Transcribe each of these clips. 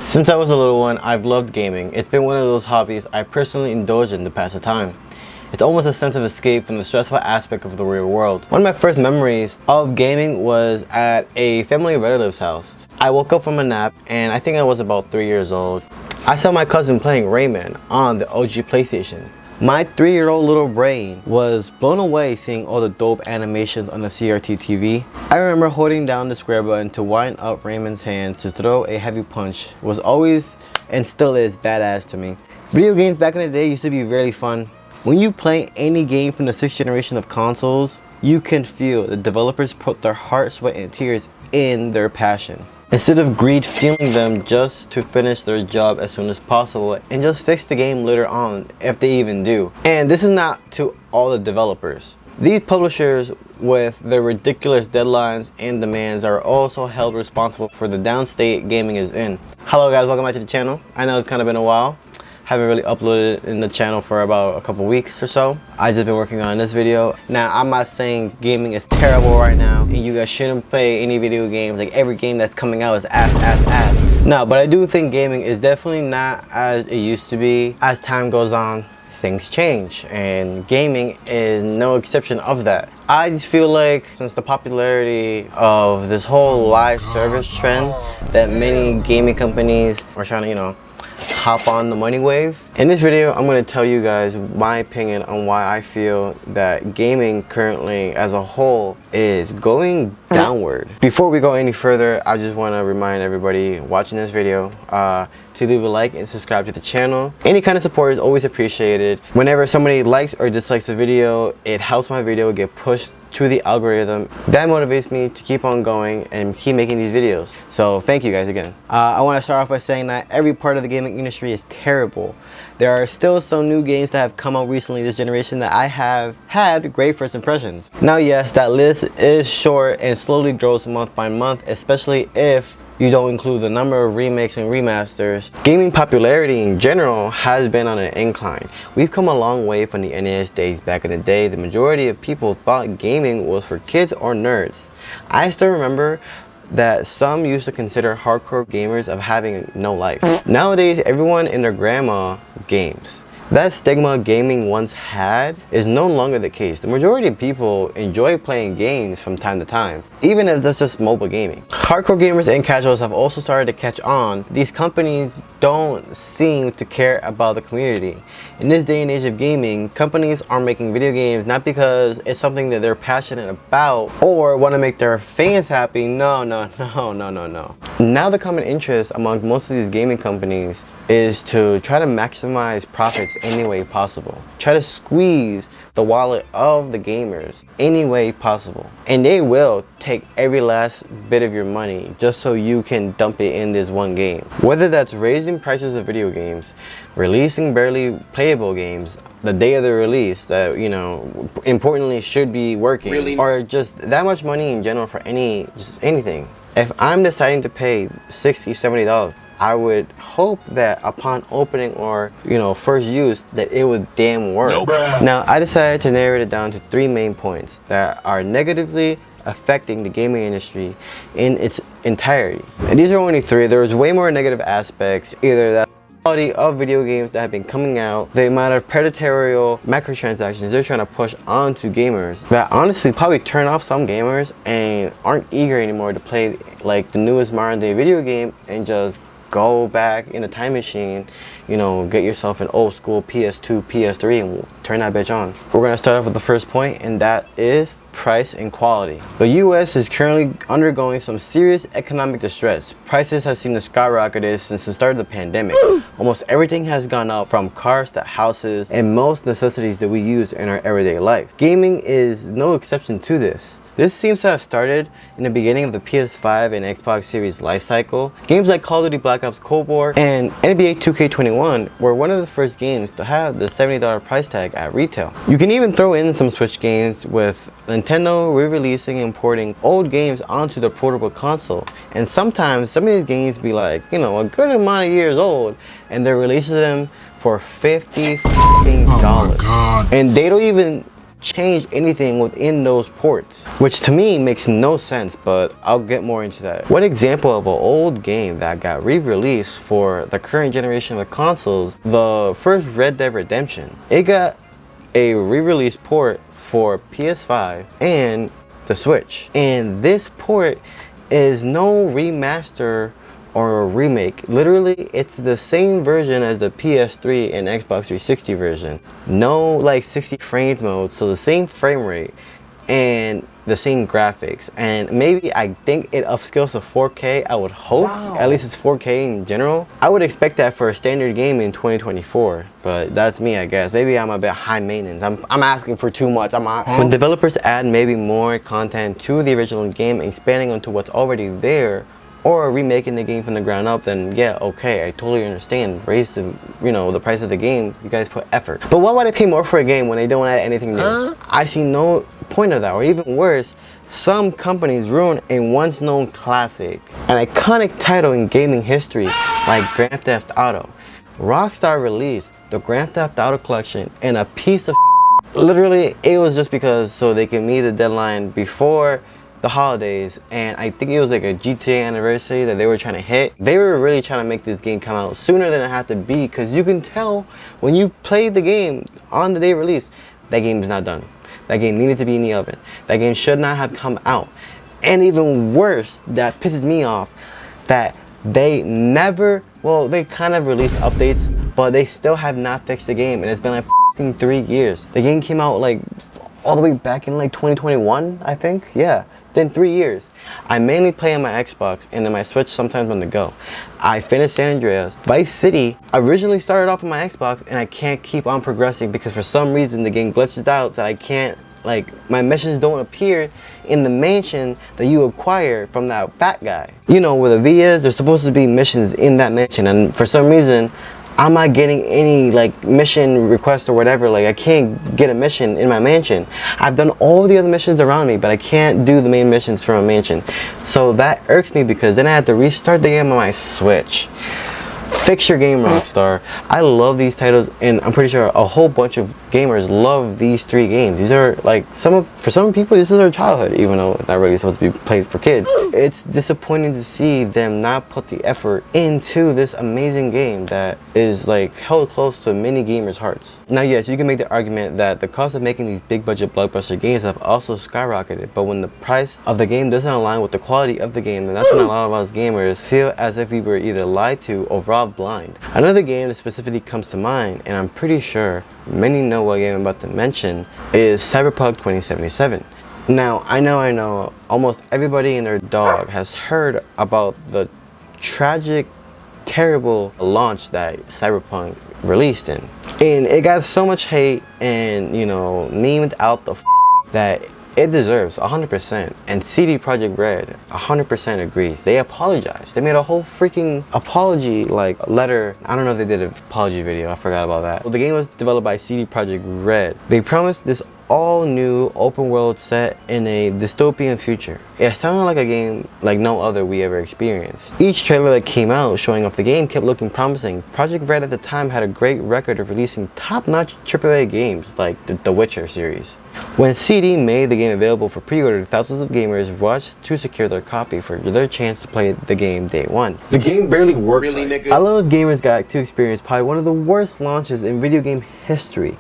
Since I was a little one, I've loved gaming. It's been one of those hobbies I personally indulge in to pass the time. It's almost a sense of escape from the stressful aspect of the real world. One of my first memories of gaming was at a family relative's house. I woke up from a nap and I think I was about 3 years old. I saw my cousin playing Rayman on the OG PlayStation. My 3-year-old little brain was blown away seeing all the dope animations on the CRT TV. I remember holding down the square button to wind up Rayman's hands to throw a heavy punch was always and still is badass to me. Video games back in the day used to be really fun. When you play any game from the 6th generation of consoles, you can feel the developers put their heart, sweat, and tears in their passion, instead of greed fueling them just to finish their job as soon as possible and just fix the game later on if they even do. And this is not to all the developers. These publishers with their ridiculous deadlines and demands are also held responsible for the downstate gaming is in. Hello guys, welcome back to the channel. I know it's kind of been a while. Haven't really uploaded in the channel for about a couple weeks or so. I just been working on this video. Now, I'm not saying gaming is terrible right now and you guys shouldn't play any video games. Like every game that's coming out is ass. No, but I do think gaming is definitely not as it used to be. As time goes on, things change and gaming is no exception of that. I just feel like since the popularity of this whole live service trend that many gaming companies are trying to, hop on the money wave. In this video, I'm going to tell you guys my opinion on why I feel that gaming currently as a whole is going downward. Before we go any further, I just want to remind everybody watching this video to leave a like and subscribe to the channel. Any kind of support is always appreciated. Whenever somebody likes or dislikes the video, it helps my video get pushed to the algorithm. That motivates me to keep on going and keep making these videos. So thank you guys again. I want to start off by saying that every part of the gaming industry is terrible. There are still some new games that have come out recently this generation that I have had great first impressions. Now yes, that list is short and slowly grows month by month, especially if you don't include the number of remakes and remasters. Gaming popularity in general has been on an incline. We've come a long way from the NES days. Back in the day, the majority of people thought gaming was for kids or nerds. I still remember that some used to consider hardcore gamers of having no life. Nowadays, everyone and their grandma games. That stigma gaming once had is no longer the case. The majority of people enjoy playing games from time to time, even if that's just mobile gaming. Hardcore gamers and casuals have also started to catch on. These companies don't seem to care about the community. In this day and age of gaming, companies are making video games not because it's something that they're passionate about or want to make their fans happy. No. Now the common interest among most of these gaming companies is to try to maximize profits any way possible. Try to squeeze the wallet of the gamers any way possible. And they will take every last bit of your money just so you can dump it in this one game. Whether that's raising prices of video games, releasing barely playable games the day of the release that, importantly should be working, or just that much money in general for anything. If I'm deciding to pay $60, $70, I would hope that upon opening or first use that it would damn work. Nope. Now I decided to narrow it down to 3 main points that are negatively affecting the gaming industry in its entirety. And these are only 3. There's way more negative aspects, either that quality of video games that have been coming out, the amount of predatory microtransactions they're trying to push onto gamers that honestly probably turn off some gamers and aren't eager anymore to play like the newest modern day video game and just go back in a time machine, get yourself an old school PS2, PS3 and turn that bitch on. We're gonna start off with the first point, and that is price and quality. The US is currently undergoing some serious economic distress. Prices have seemed to skyrocket since the start of the pandemic. Almost everything has gone up, from cars to houses and most necessities that we use in our everyday life. Gaming is no exception to this. This seems to have started in the beginning of the PS5 and Xbox Series life cycle. Games like Call of Duty Black Ops Cold War and NBA 2K21 were one of the first games to have the $70 price tag at retail. You can even throw in some Switch games, with Nintendo re-releasing and porting old games onto the portable console. And sometimes some of these games be like, a good amount of years old, and they're releasing them for $50. Oh my God. And they don't even change anything within those ports, which to me makes no sense, but I'll get more into that. One example of an old game that got re-released for the current generation of consoles, the first Red Dead Redemption. It got a re-release port for PS5 and the Switch, and this port is no remaster or a remake. Literally, it's the same version as the PS3 and Xbox 360 version. No like 60 frames mode, so the same frame rate and the same graphics, and maybe I think it upscales to 4K. I would hope. Wow. At least it's 4K in general. I would expect that for a standard game in 2024, but that's me, I guess. Maybe I'm a bit high maintenance. I'm asking for too much. When developers add maybe more content to the original game, expanding onto what's already there, or remaking the game from the ground up, then yeah, okay, I totally understand. Raise the, the price of the game. You guys put effort. But why would I pay more for a game when they don't add anything new? I see no point of that. Or even worse, some companies ruin a once known classic, an iconic title in gaming history like Grand Theft Auto. Rockstar released the Grand Theft Auto collection in a piece of literally, it was just because so they can meet the deadline before the holidays, and I think it was like a GTA anniversary that they were trying to hit. They were really trying to make this game come out sooner than it had to be, because you can tell when you play the game on the day of release, that game is not done. That game needed to be in the oven. That game should not have come out. And even worse, that pisses me off, that they never, well, they kind of released updates, but they still have not fixed the game, and it's been like f***ing 3 years. The game came out like all the way back in like 2021, I think. Yeah. Then 3 years. I mainly play on my Xbox and then my Switch sometimes on the go. I finished San Andreas. Vice City originally started off on my Xbox, and I can't keep on progressing because for some reason the game glitches out that I can't, like, my missions don't appear in the mansion that you acquire from that fat guy. You know where the V is, there's supposed to be missions in that mansion, and for some reason I'm not getting any like mission request or whatever. Like I can't get a mission in my mansion. I've done all the other missions around me, but I can't do the main missions from a mansion. So that irks me because then I had to restart the game on my Switch. Fix your game, Rockstar. I love these titles, and I'm pretty sure a whole bunch of gamers love these 3 games. These are like for some people this is their childhood, even though it's not really supposed to be played for kids. It's disappointing to see them not put the effort into this amazing game that is like held close to many gamers' hearts. Now yes, you can make the argument that the cost of making these big budget blockbuster games have also skyrocketed, but when the price of the game doesn't align with the quality of the game, then that's when a lot of us gamers feel as if we were either lied to or robbed blind. Another game that specifically comes to mind, and I'm pretty sure many know what game I'm about to mention, is Cyberpunk 2077. Now, I know almost everybody and their dog has heard about the tragic, terrible launch that Cyberpunk released in. And it got so much hate and, memed out the that it deserves 100%, and CD Projekt Red 100% agrees. They apologized. They made a whole freaking apology like letter. I don't know if they did an apology video. I forgot about that. Well, the game was developed by CD Projekt Red. They promised this all new open world set in a dystopian future. It sounded like a game like no other we ever experienced. Each trailer that came out showing off the game kept looking promising. Projekt Red at the time had a great record of releasing top-notch AAA games like the Witcher series. When CD made the game available for pre-order, thousands of gamers rushed to secure their copy for their chance to play the game day one. The game barely worked. Really, nigga? A lot of gamers got to experience probably one of the worst launches in video game history.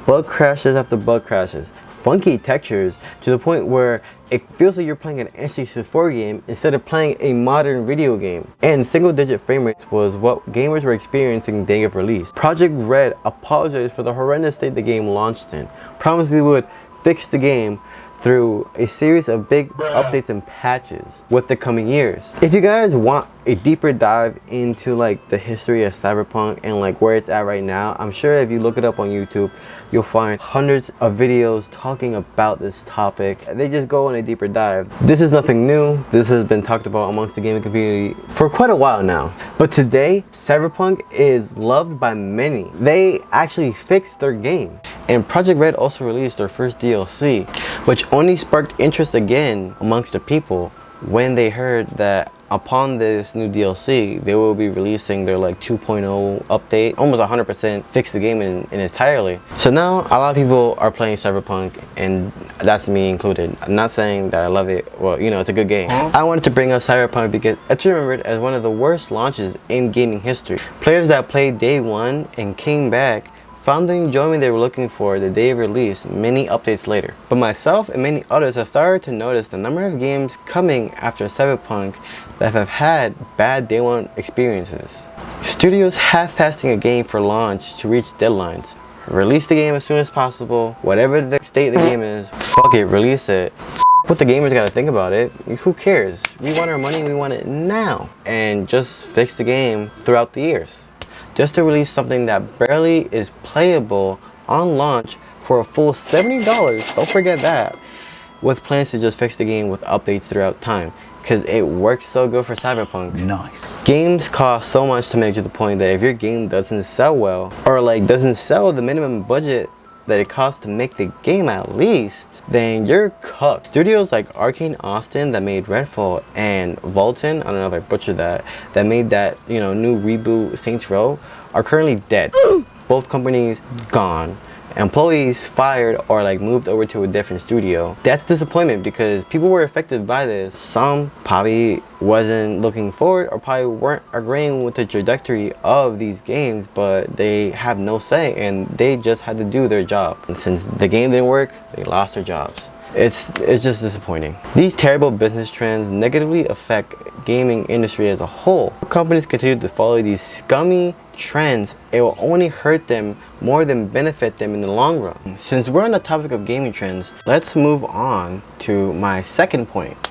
Bug crashes after bug crashes, funky textures to the point where it feels like you're playing an N64 game instead of playing a modern video game. And single-digit frame rates was what gamers were experiencing day of release. Projekt Red apologized for the horrendous state the game launched in, promised they would fix the game through a series of big updates and patches with the coming years. If you guys want a deeper dive into like the history of Cyberpunk and like where it's at right now, I'm sure if you look it up on YouTube, you'll find hundreds of videos talking about this topic. They just go on a deeper dive. This is nothing new. This has been talked about amongst the gaming community for quite a while now. But today, Cyberpunk is loved by many. They actually fixed their game. And Projekt Red also released their first DLC, which only sparked interest again amongst the people when they heard that upon this new DLC, they will be releasing their like 2.0 update, almost 100% fix the game in entirely. So now a lot of people are playing Cyberpunk, and that's me included. I'm not saying that I love it. Well, you know, it's a good game. I wanted to bring up Cyberpunk because it's remembered as one of the worst launches in gaming history. Players that played day one and came back found the enjoyment they were looking for the day of release many updates later. But myself and many others have started to notice the number of games coming after Cyberpunk that have had bad day one experiences. Studios half-fasting a game for launch to reach deadlines. Release the game as soon as possible, whatever the state the game is, fuck it, release it. What the gamers gotta think about it, who cares? We want our money, we want it now. And just fix the game throughout the years. Just to release something that barely is playable on launch for a full $70, don't forget that, with plans to just fix the game with updates throughout time, because it works so good for Cyberpunk. Nice. Games cost so much to make, to the point that if your game doesn't sell well, or like doesn't sell the minimum budget that it costs to make the game at least, then you're cooked. Studios like Arcane Austin that made Redfall and Vulcan, I don't know if I butchered that, that made that, you know, new reboot Saints Row, are currently dead. Both companies gone. Employees fired or like moved over to a different studio. That's disappointment because people were affected by this. Some probably wasn't looking forward or probably weren't agreeing with the trajectory of these games, but they have no say and they just had to do their job. And since the game didn't work, they lost their jobs. It's just disappointing. These terrible business trends negatively affect gaming industry as a whole. Companies continue to follow these scummy trends, it will only hurt them more than benefit them in the long run. Since we're on the topic of gaming trends, let's move on to my second point.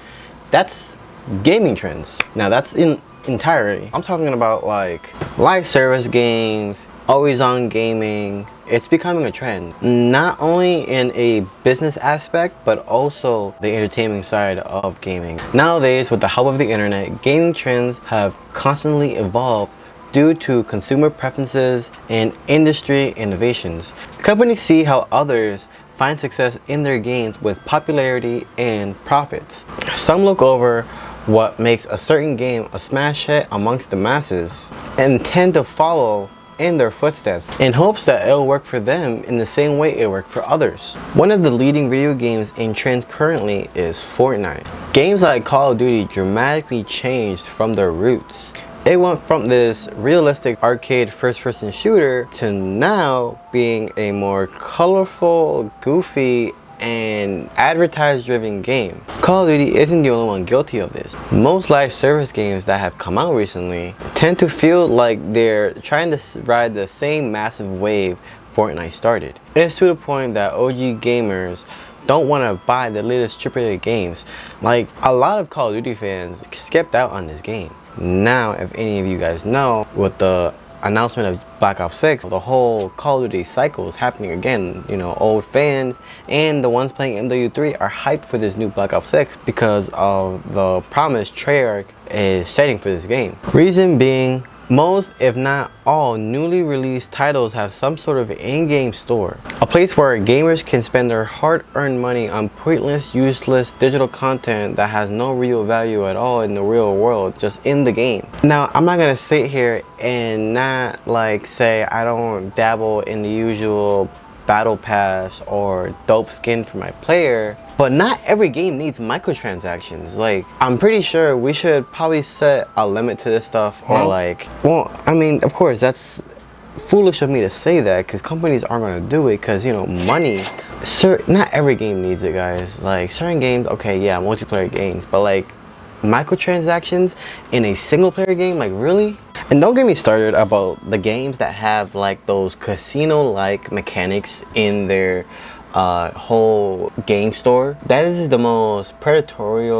That's gaming trends. Now that's in entirety. I'm talking about like live service games, always on gaming. It's becoming a trend, not only in a business aspect, but also the entertainment side of gaming. Nowadays, with the help of the internet, gaming trends have constantly evolved due to consumer preferences and industry innovations. Companies see how others find success in their games with popularity and profits. Some look over what makes a certain game a smash hit amongst the masses and tend to follow in their footsteps in hopes that it'll work for them in the same way it worked for others. One of the leading video games in trend currently is Fortnite. Games like Call of Duty dramatically changed from their roots. It went from this realistic arcade first-person shooter to now being a more colorful, goofy, and advertise-driven game. Call of Duty isn't the only one guilty of this. Most live service games that have come out recently tend to feel like they're trying to ride the same massive wave Fortnite started. It's to the point that OG gamers don't want to buy the latest AAA games. Like, a lot of Call of Duty fans skipped out on this game. Now, if any of you guys know, with the announcement of Black Ops 6, the whole Call of Duty cycle is happening again. You know, old fans and the ones playing MW3 are hyped for this new Black Ops 6 because of the promise Treyarch is setting for this game. Reason being, most, if not all, newly released titles have some sort of in-game store. A place where gamers can spend their hard-earned money on pointless, useless digital content that has no real value at all in the real world, just in the game. Now, I'm not gonna sit here and not like say I don't dabble in the usual battle pass or dope skin for my player, but not every game needs microtransactions. Like, I'm pretty sure we should probably set a limit to this stuff, or like, well, I mean, of course that's foolish of me to say that because companies aren't going to do it because, you know, money. Not every game needs it, guys. Like, certain games, okay, yeah, multiplayer games, but like microtransactions in a single player game, like, really? And don't get me started about the games that have like those casino-like mechanics in their whole game store. That is the most predatory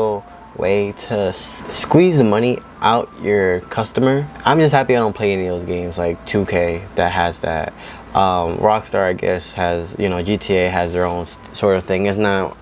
way to squeeze the money out your customer. I'm just happy I don't play any of those games like 2K that has that. Rockstar, I guess, has, you know, GTA has their own sort of thing. It's not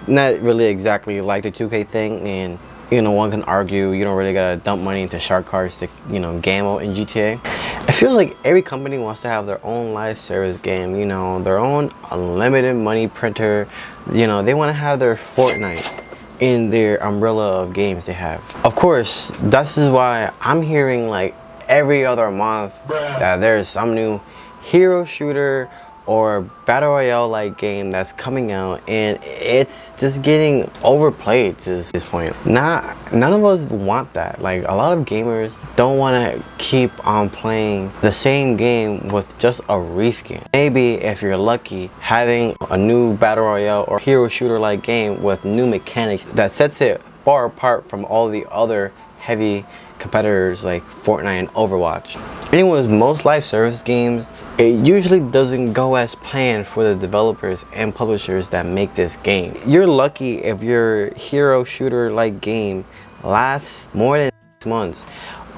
really exactly like the 2K thing, and you know, one can argue you don't really gotta dump money into shark cards to, you know, gamble in GTA. It feels like every company wants to have their own live service game, you know, their own unlimited money printer. You know, they want to have their Fortnite. in their umbrella of games they have. Of course, this is why I'm hearing like every other month that there's some new hero shooter or battle royale like game that's coming out, and it's just getting overplayed to this point. None of us want that. Like, a lot of gamers don't want to keep on playing the same game with just a reskin. Maybe if you're lucky, having a new battle royale or hero shooter like game with new mechanics that sets it far apart from all the other heavy competitors like Fortnite and Overwatch. Anyway, with most live service games, it usually doesn't go as planned for the developers and publishers that make this game. You're lucky if your hero shooter like game lasts more than 6 months,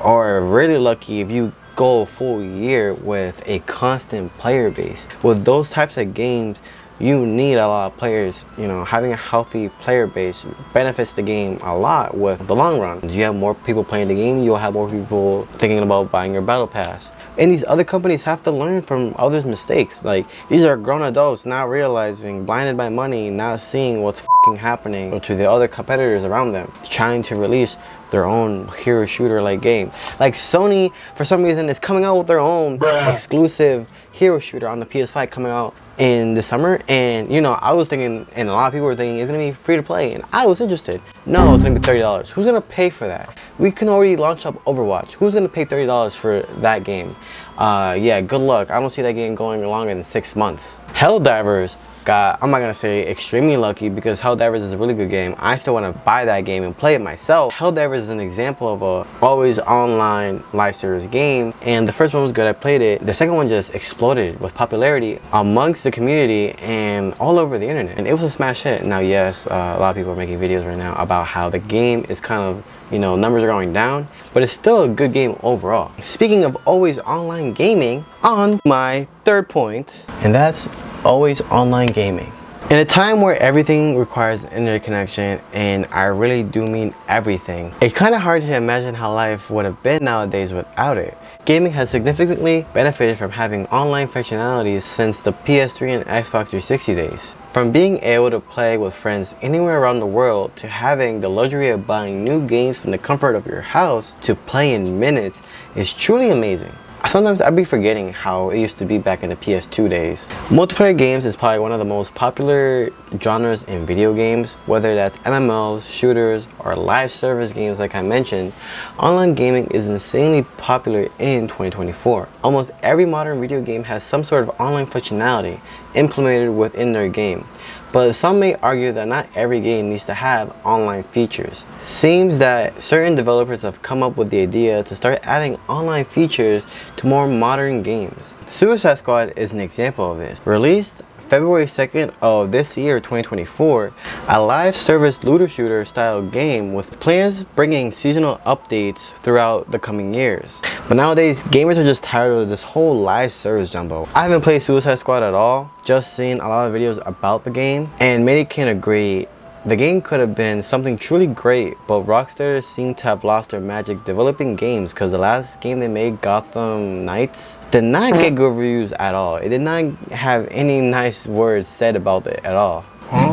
or really lucky if you go a full year with a constant player base. With those types of games, you need a lot of players. You know, having a healthy player base benefits the game a lot with the long run. You have more people playing the game, you'll have more people thinking about buying your battle pass. And these other companies have to learn from others' mistakes. Like, these are grown adults not realizing, blinded by money, not seeing what's happening to the other competitors around them, trying to release their own hero shooter like game. Like, Sony, for some reason, is coming out with their own exclusive hero shooter on the PS5 coming out in the summer. And you know, I was thinking, and a lot of people were thinking, it's gonna be free to play, and I was interested. No, it's gonna be $30. Who's gonna pay for that? We can already launch up Overwatch. Who's gonna pay $30 for that game? Yeah, good luck. I don't see that game going longer than 6 months. Helldivers got, I'm not gonna say extremely lucky, because Helldivers is a really good game. I still want to buy that game and play it myself. Helldivers is an example of a always online live service game, and the first one was good, I played it. The second one just exploded with popularity amongst the community and all over the internet, and it was a smash hit. Now yes, a lot of people are making videos right now about how the game is kind of, you know, numbers are going down, but it's still a good game overall. Speaking of always online gaming, on my third point, and that's always online gaming. In a time where everything requires internet connection, and I really do mean everything, it's kind of hard to imagine how life would have been nowadays without it. Gaming has significantly benefited from having online functionalities since the PS3 and Xbox 360 days. From being able to play with friends anywhere around the world, to having the luxury of buying new games from the comfort of your house, to play in minutes, is truly amazing. Sometimes I'd be forgetting how it used to be back in the PS2 days. Multiplayer games is probably one of the most popular genres in video games, whether that's MMOs, shooters, or live service games like I mentioned. Online gaming is insanely popular in 2024. Almost every modern video game has some sort of online functionality implemented within their game. But some may argue that not every game needs to have online features. Seems that certain developers have come up with the idea to start adding online features to more modern games. Suicide Squad is an example of this. Released February 2nd of this year, 2024, a live service looter shooter style game with plans bringing seasonal updates throughout the coming years. But nowadays, gamers are just tired of this whole live service jumbo. I haven't played Suicide Squad at all, just seen a lot of videos about the game, and many can agree the game could have been something truly great, but Rockstar seem to have lost their magic developing games, because the last game they made, Gotham Knights, did not get good reviews at all. It did not have any nice words said about it at all.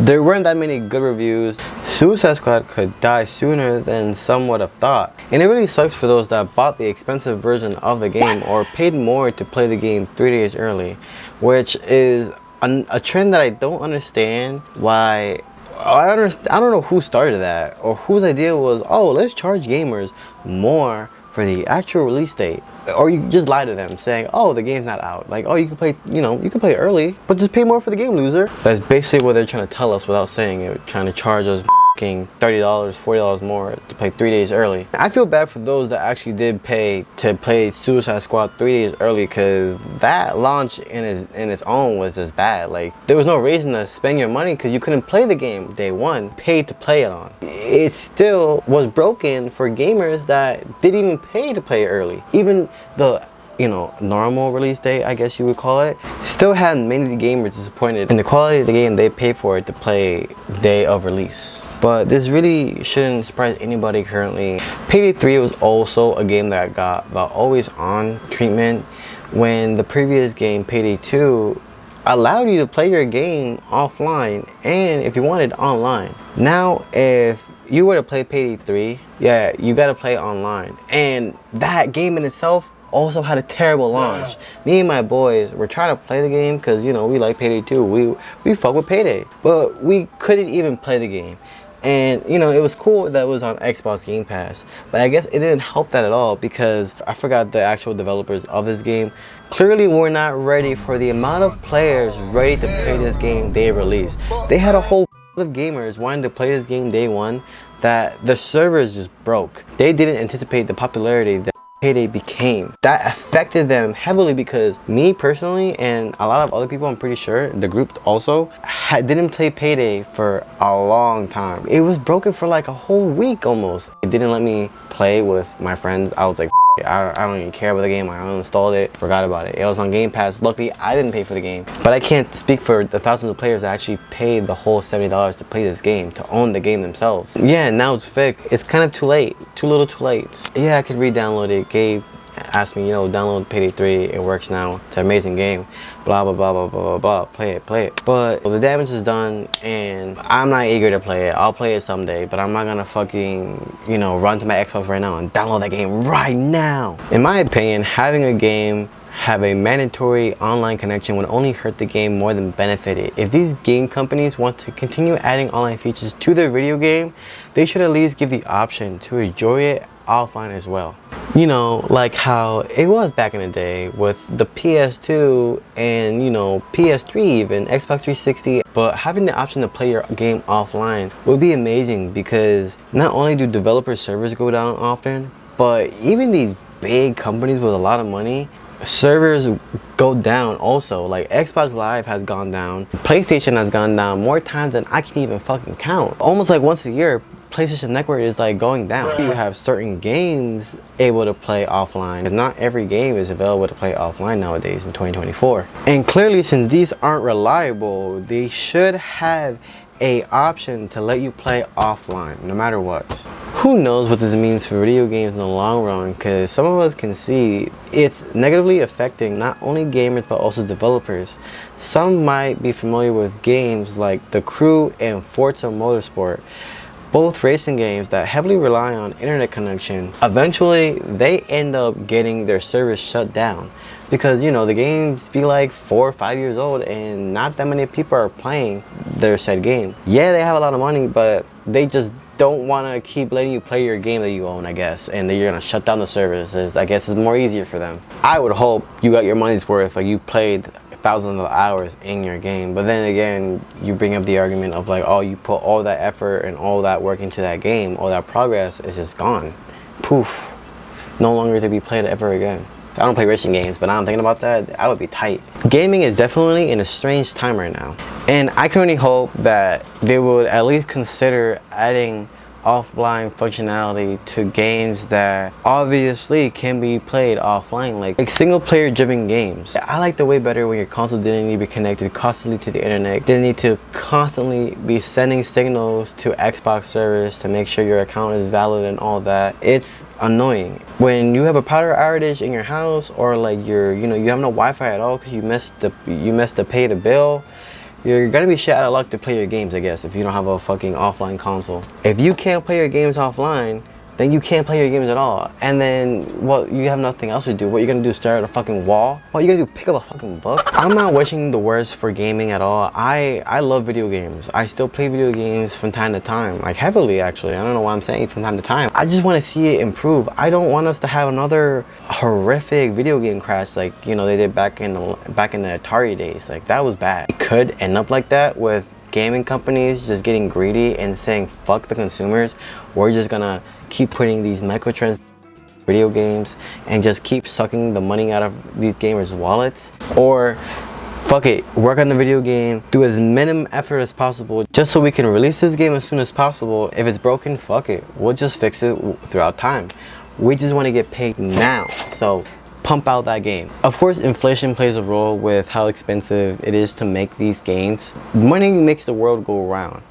There weren't that many good reviews. Suicide Squad could die sooner than some would have thought. And it really sucks for those that bought the expensive version of the game or paid more to play the game 3 days early, which is a trend that I don't understand why. I don't know who started that, or whose idea was, oh, let's charge gamers more for the actual release date. Or you just lie to them saying, oh, the game's not out. Like, oh, you can play, you know, you can play early, but just pay more for the game, loser. That's basically what they're trying to tell us without saying it, trying to charge us $30, $40 more to play 3 days early. I feel bad for those that actually did pay to play Suicide Squad 3 days early, because that launch in its own was just bad. Like, there was no reason to spend your money because you couldn't play the game day one, paid to play it on. It still was broken for gamers that didn't even pay to play early. Even the, you know, normal release date, I guess you would call it, still had many gamers disappointed in the quality of the game they paid for it to play day of release. But this really shouldn't surprise anybody currently. Payday 3 was also a game that got the always on treatment, when the previous game, Payday 2, allowed you to play your game offline and if you wanted online. Now if you were to play Payday 3, yeah, you gotta play online. And that game in itself also had a terrible launch. Me and my boys were trying to play the game because, you know, we like Payday 2. We fuck with Payday. But we couldn't even play the game. And, you know, it was cool that it was on Xbox Game Pass. But I guess it didn't help that at all because I forgot the actual developers of this game. Clearly were not ready for the amount of players ready to play this game they released. They had a whole of gamers wanting to play this game day one that the servers just broke. They didn't anticipate the popularity that Payday became. That affected them heavily because me personally and a lot of other people, I'm pretty sure the group also didn't play Payday for a long time. It was broken for like a whole week almost. It didn't let me play with my friends. I was like, I don't even care about the game. I uninstalled it, forgot about it. It was on Game Pass. Luckily, I didn't pay for the game. But I can't speak for the thousands of players that actually paid the whole $70 to play this game, to own the game themselves. Yeah, now it's fixed. It's kind of too late. Too little too late. Yeah, I could re-download it. Gabe asked me, you know, download Payday 3. It works now. It's an amazing game. Blah, blah, blah, blah, blah, blah, blah. Play it. But the damage is done and I'm not eager to play it. I'll play it someday, but I'm not gonna fucking, you know, run to my Xbox right now and download that game right now. In my opinion, having a game have a mandatory online connection would only hurt the game more than benefit it. If these game companies want to continue adding online features to their video game, they should at least give the option to enjoy it offline as well. You know, like how it was back in the day with the PS2 and, you know, PS3 even, Xbox 360. But having the option to play your game offline would be amazing because not only do developer servers go down often, but even these big companies with a lot of money, servers go down also. Like Xbox Live has gone down, PlayStation has gone down more times than I can even fucking count. Almost like once a year, PlayStation Network is like going down. You have certain games able to play offline. Not every game is available to play offline nowadays in 2024. And clearly, since these aren't reliable, they should have a option to let you play offline no matter what. Who knows what this means for video games in the long run, because some of us can see it's negatively affecting not only gamers but also developers. Some might be familiar with games like The Crew and Forza Motorsport, both racing games that heavily rely on internet connection. Eventually they end up getting their servers shut down because, you know, the games be like 4 or 5 years old and not that many people are playing their said game. Yeah, they have a lot of money, but they just don't want to keep letting you play your game that you own, I guess, and then you're gonna shut down the services. I guess it's more easier for them. I would hope you got your money's worth, like you played thousands of hours in your game. But then again, you bring up the argument of like, oh, you put all that effort and all that work into that game, all that progress is just gone. Poof. No longer to be played ever again. I don't play racing games, but now I'm thinking about that, I would be tight. Gaming is definitely in a strange time right now. And I can only hope that they would at least consider adding offline functionality to games that obviously can be played offline, like single player driven games. I like the way better when your console didn't need to be connected constantly to the internet, didn't need to constantly be sending signals to Xbox servers to make sure your account is valid and all that. It's annoying when you have a power outage in your house, or like you have no Wi-Fi at all because you missed to pay the bill. You're gonna be shit out of luck to play your games, I guess, if you don't have a fucking offline console. If you can't play your games offline, then you can't play your games at all. And then, well, you have nothing else to do. What you're gonna do, stare at a fucking wall? What you gonna do, pick up a fucking book? I'm not wishing the worst for gaming at all. I love video games. I still play video games from time to time, like heavily actually. I don't know why I'm saying from time to time. I just wanna see it improve. I don't want us to have another horrific video game crash like, you know, they did back in the Atari days. Like, that was bad. It could end up like that with gaming companies just getting greedy and saying, fuck the consumers. We're just gonna keep putting these microtransactions video games and just keep sucking the money out of these gamers' wallets. Or fuck it, work on the video game, do as minimum effort as possible just so we can release this game as soon as possible. If it's broken, fuck it, we'll just fix it throughout time. We just want to get paid now, so pump out that game. Of course, inflation plays a role with how expensive it is to make these games. Money makes the world go around.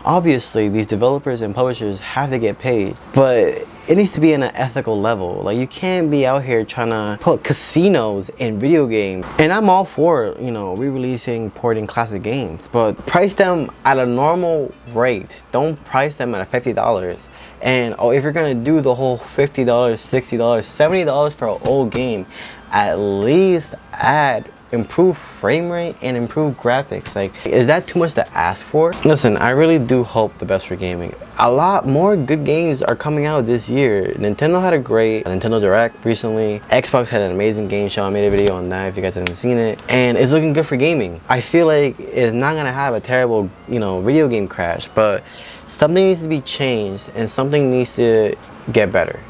Obviously, these developers and publishers have to get paid, but it needs to be in an ethical level. Like, you can't be out here trying to put casinos in video games. And I'm all for, you know, re-releasing, porting classic games, but price them at a normal rate. Don't price them at $50. And if you're gonna do the whole $50, $60, $70 for an old game, at least add improved frame rate and improved graphics. Like, is that too much to ask for? Listen, I really do hope the best for gaming. A lot more good games are coming out this year. Nintendo had a great Nintendo Direct recently. Xbox had an amazing game show. I made a video on that if you guys haven't seen it, and it's looking good for gaming. I feel like it's not gonna have a terrible, you know, video game crash, but something needs to be changed and something needs to get better.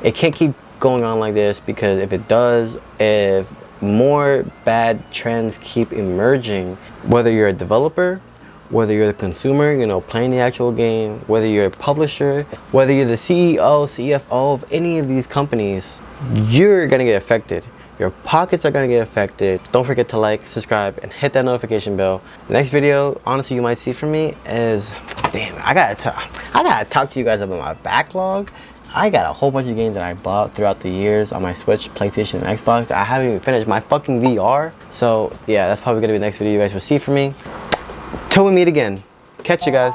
It can't keep going on like this, because if it does, if more bad trends keep emerging, whether you're a developer, whether you're the consumer, you know, playing the actual game, whether you're a publisher, whether you're the CEO, CFO of any of these companies, you're gonna get affected. Your pockets are gonna get affected. Don't forget to like, subscribe, and hit that notification bell. The next video, honestly, you might see from me is, damn, I gotta talk to you guys about my backlog. I got a whole bunch of games that I bought throughout the years on my Switch, PlayStation, and Xbox. I haven't even finished my fucking VR. So yeah, that's probably gonna be the next video you guys will see from me. Till we meet again. Catch you guys.